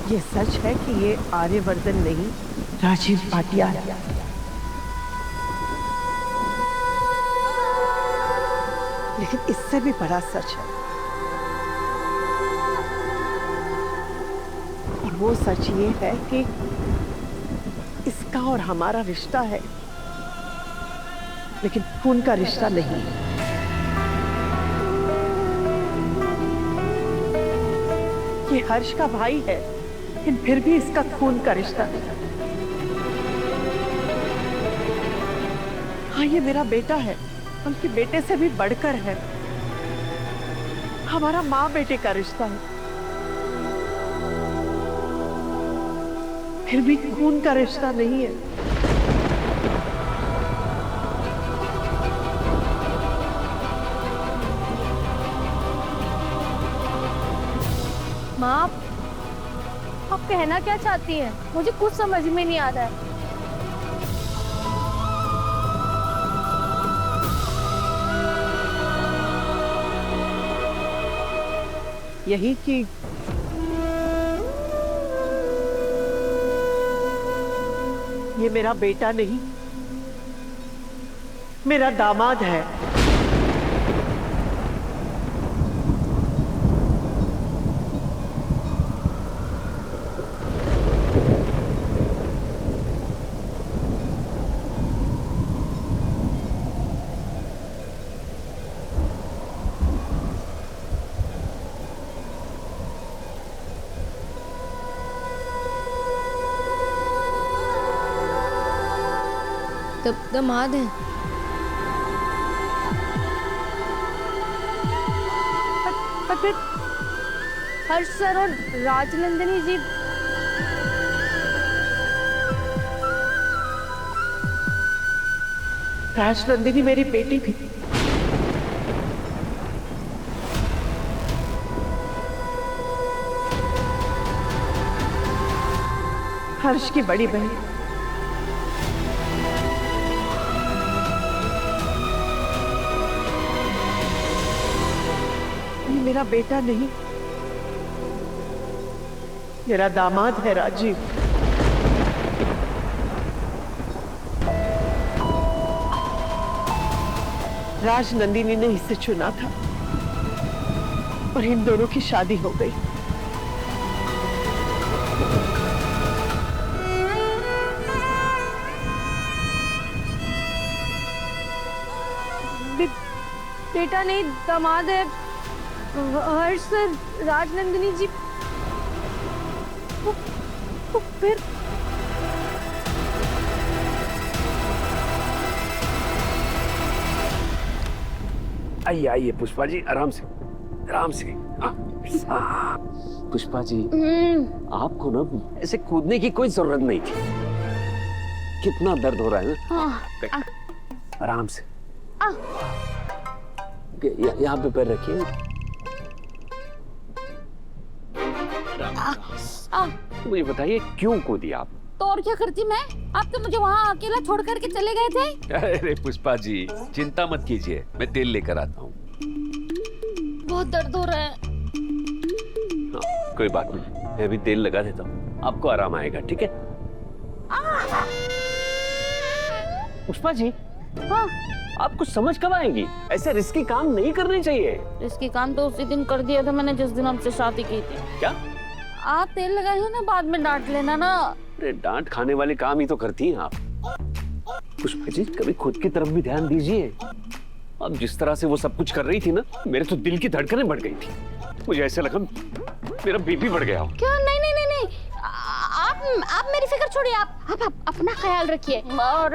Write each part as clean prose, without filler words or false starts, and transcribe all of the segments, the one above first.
ये सच है कि ये आर्यवर्धन नहीं राजीव भाटिया है। लेकिन इससे भी बड़ा सच है, और वो सच ये है कि इसका और हमारा रिश्ता है, लेकिन खून का रिश्ता नहीं। ये हर्ष का भाई है, लेकिन फिर भी इसका खून का रिश्ता नहीं। हाँ, ये मेरा बेटा है, बल्कि बेटे से भी बढ़कर है। हमारा माँ बेटे का रिश्ता है, फिर भी खून का रिश्ता नहीं है। माँ, आप कहना क्या चाहती हैं? मुझे कुछ समझ में नहीं आ रहा है। यही कि ये मेरा बेटा नहीं, मेरा दामाद है। दामाद है। पर फिर हर्ष सर और राजनंदिनी जी राजनंदिनी मेरी बेटी थी। हर्ष की बड़ी बहन। ये मेरा बेटा नहीं, मेरा दामाद है राजीव। राजनंदिनी ने इसे चुना था और इन दोनों की शादी हो गई। बेटा नहीं, दामाद है। हर्ष सर, राजनंदिनी जी तो फिर आइए आइए पुष्पा जी, आराम से आराम से। पुष्पा जी, आपको ना ऐसे कूदने की कोई जरूरत नहीं थी। कितना दर्द हो रहा है ना। आराम से। यहाँ पे पैर रखिए। मुझे बताइए क्यों कूदी आप? तो और क्या करती मैं? आप तो मुझे वहाँ अकेला छोड़ करके चले गए थे। अरे पुष्पा जी, चिंता मत कीजिए, मैं तेल लेकर आता हूँ। बहुत दर्द हो रहा है। हाँ, कोई बात नहीं, मैं अभी तेल लगा देता हूँ, आपको आराम आएगा, ठीक है? पुष्पा जी, हाँ, आप कुछ समझ कब आएंगी? ऐसे रिस्की काम नहीं करने चाहिए। इसकी काम तो उसी दिन कर दिया था मैंने जिस दिन आपसे शादी की थी। क्या? आप तेल लगाए हो ना, बाद में डांट लेना ना। अरे डांट खाने वाले काम ही तो करती हैं आप। पुष्पा जी, कभी खुद की तरफ भी ध्यान दीजिए। अब जिस तरह से वो सब कुछ कर रही थी ना, मेरे तो दिल की धड़कनें बढ़ गई थी। मुझे ऐसे लगा मेरा बीपी बढ़ गया हो। क्या? नहीं नहीं नहीं नहीं, आप मेरी फिक्र छोड़िए। आप अपना ख्याल रखिए। और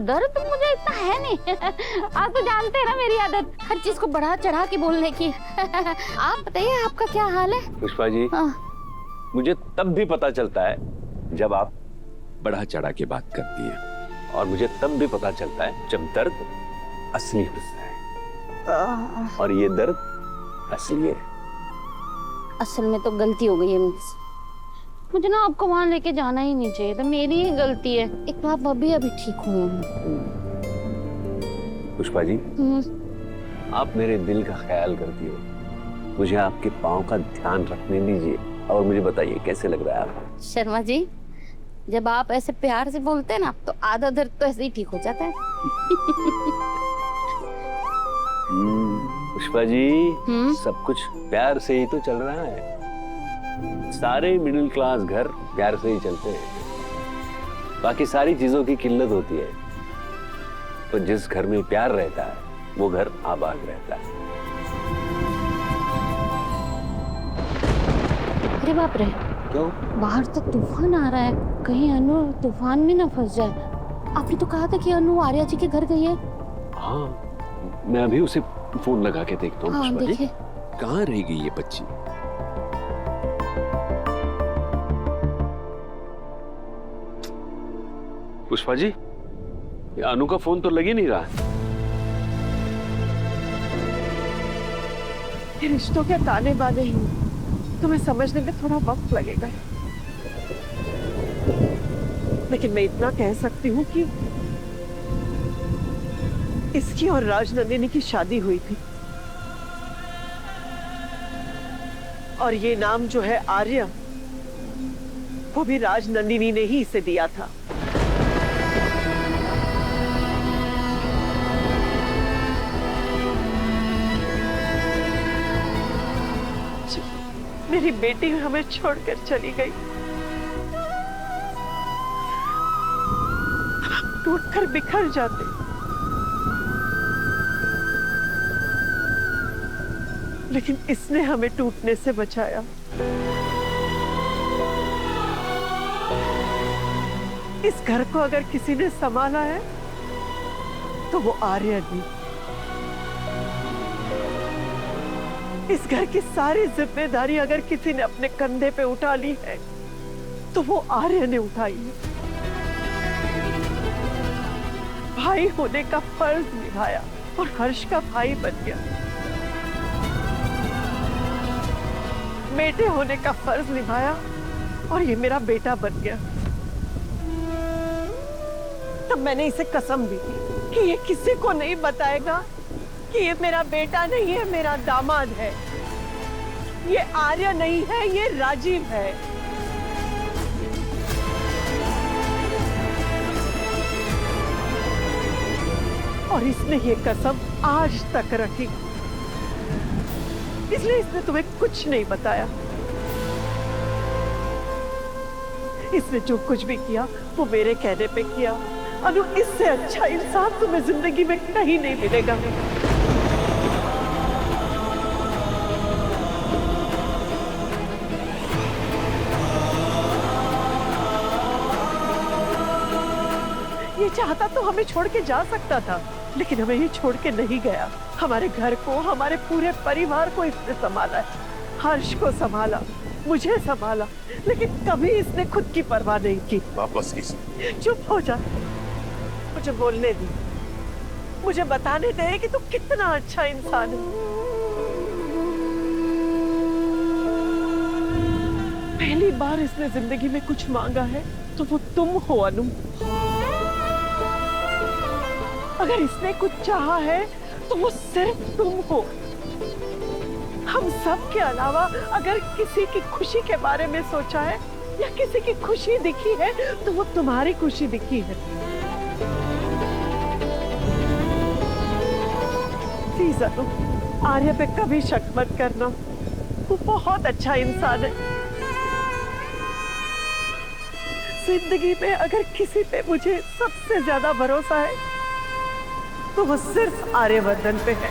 दर्द मुझे इतना है नहीं। आप तो जानते हैं ना मेरी आदत, हर चीज को बढ़ा चढ़ा के बोलने की। आप बताइए, आपका क्या हाल है? पुष्पा जी, मुझे तब भी पता चलता है जब आप बढ़ा चढ़ा के बात करती हैं, और मुझे तब भी पता चलता है जब दर्द असली होता है। और ये दर्द असली है। असल में तो गलती हो गई है मुझसे। मुझे ना आपको वहां लेके जाना ही नहीं चाहिए था, मेरी ही गलती है। एक तो आप अभी ठीक हुए हैं। पुष्पा जी, आप मेरे दिल का ख्याल करती हो, मुझे आपके पाँव का ध्यान रखने दीजिए। और मुझे बताइए कैसे लग रहा है आपको? शर्मा जी, जब आप ऐसे प्यार से बोलते हैं ना तो आधा दर्द तो ऐसे ही ठीक हो जाता है। पुष्पा जी, सब कुछ प्यार से ही तो चल रहा है। सारे मिडिल क्लास घर प्यार से ही चलते हैं। बाकी सारी चीजों की किल्लत होती है, तो जिस घर में प्यार रहता है वो घर आबाद रहता है। अरे बाप रे, क्यों? बाहर तो तूफान आ रहा है, कहीं अनु तूफान में ना फंस जाए। आपने तो कहा था कि अनु आर्या जी के घर गई है। हाँ, मैं अभी उसे फोन लगा के देखता हूँ। हाँ पुष्पा जी, देखिए। कहाँ रहेगी ये बच्ची? पुष्पा जी, ये अनु का फोन तो लग ही नहीं रहा है। ये रिश्तों के ताने बाने ही तुम्हें समझने में थोड़ा वक्त लगेगा, लेकिन मैं इतना कह सकती हूँ कि इसकी और राजनंदिनी की शादी हुई थी, और ये नाम जो है आर्या, वो भी राजनंदिनी ने ही इसे दिया था। मेरी बेटी हमें छोड़कर चली गई, टूटकर बिखर जाते, लेकिन इसने हमें टूटने से बचाया। इस घर को अगर किसी ने संभाला है तो वो आर्या ने। इस घर की सारी जिम्मेदारी अगर किसी ने अपने कंधे पे उठा ली है तो वो आर्या ने उठाई है। भाई होने का फर्ज निभाया और हर्ष का भाई बन गया। बेटे होने का फर्ज निभाया और ये मेरा बेटा बन गया। तब मैंने इसे कसम दी कि ये किसी को नहीं बताएगा कि ये मेरा बेटा नहीं है, मेरा दामाद है। ये आर्या नहीं है, ये राजीव है। और इसने ये कसम आज तक रखी, इसलिए इसने तुम्हें कुछ नहीं बताया। इसने जो कुछ भी किया वो मेरे कहने पे किया। अनु, इससे अच्छा इंसान तुम्हें जिंदगी में कहीं नहीं मिलेगा। ये चाहता तो हमें छोड़ के जा सकता था, लेकिन हमें ये छोड़ के नहीं गया। हमारे घर को, हमारे पूरे परिवार को इसने संभाला है। हर्ष को संभाला, मुझे संभाला, लेकिन कभी इसने खुद की परवाह नहीं की। वापस चुप हो जा, मुझे बोलने दे, मुझे बताने दे कि तू कितना अच्छा इंसान है। पहली बार इसने जिंदगी में कुछ मांगा है तो वो तुम हो अनु। अगर इसने कुछ चाहा है तो वो सिर्फ तुम हो। हम सब के अलावा अगर किसी की खुशी के बारे में सोचा है या किसी की खुशी दिखी है तो वो तुम्हारी खुशी दिखी है। प्लीज अनु, आर्या पे कभी शक मत करना, वो बहुत अच्छा इंसान है। जिंदगी में अगर किसी पे मुझे सबसे ज्यादा भरोसा है तो वो सिर्फ आर्यवर्धन पे है।